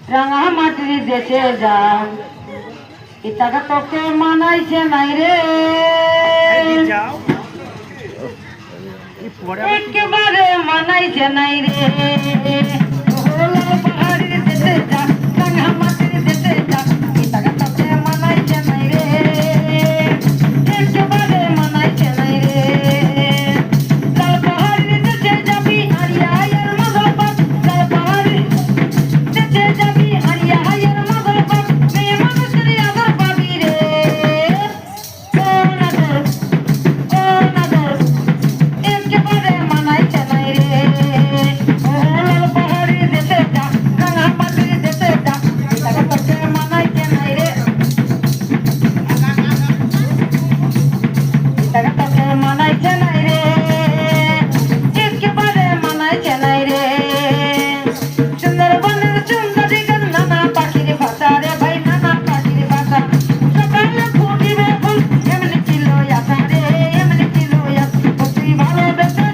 রাঙা মাটির দেশে যান ইটাকে তোকে মানাইছে নাই রে একেবারে মানাইছে নাই রে পাহাড়ির দেশে যা রাঙা মাটির দেশে যা ইটাকে তোকে মানাইছে নাই রে একেবারে মানাইছে নাই রে লাল পাহাড়ির দেশে যাবি হারিয়া হারিয়ার মজল পাত লাল পাহাড়ির দেশে যাবি হারিয়া হারিয়ার মজল পাত মেয়ে মানুষের আদর পাবি রে ও নাদর একেবারে মানাইছে নাই রে ও লাল পাহাড়ির দেশে যা রাঙা মাটির দেশে যা ইটাকে তোকে মানাইছে নাই রে ইটাকে তোকে মানাইছে নাই রে একেবারে মানাইছে নাই রে সুন্দরবনের সুন্দরী গান নানা পাখির ভাষা রে ভাই নানা পাখির ভাষা সকালে ফুটিবে ফুল এমনি ছিল আশা রে এমনি ছিল আশা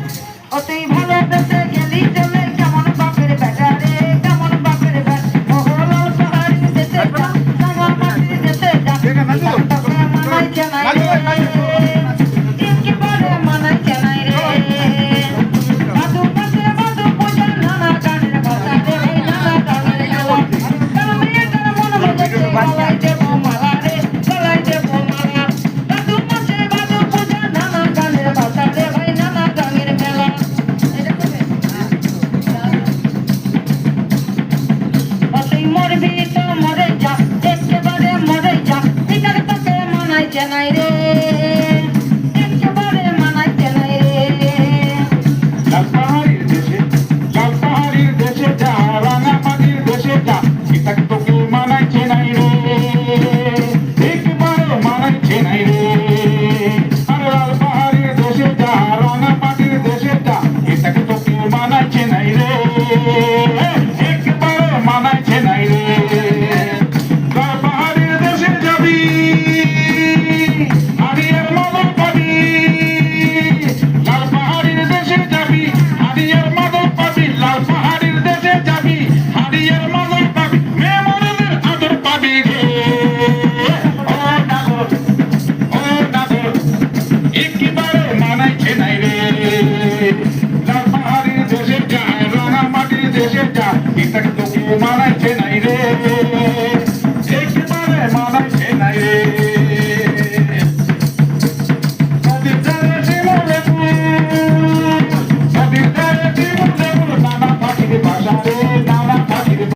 ও তুই ভালোবেসে গেলি চলে কেমন বাপের বেটা রে কেমন বাপের বেটা ও লাল পাহাড়ির দেশে যা রাঙা মাটির দেশে যা তোকে মানাইছে নাই রে একেবারে মানাইছে নাই রে বাদু পাশে বাদু পূজা নানা গানের ভাষা রে ভাই নানা গানের গালা কাল মেয়েটার মন মজেছে গলায় দেবো মালা রে গলায় দেবো মালা বাদু পাশে বাদু পূজা নানা গানের ভাষা রে ভাই নানা গানের মেলা তুই মরবি তো মরে যা একেবারে মরে যা এটাকে তোকে মানাইছে নাই রে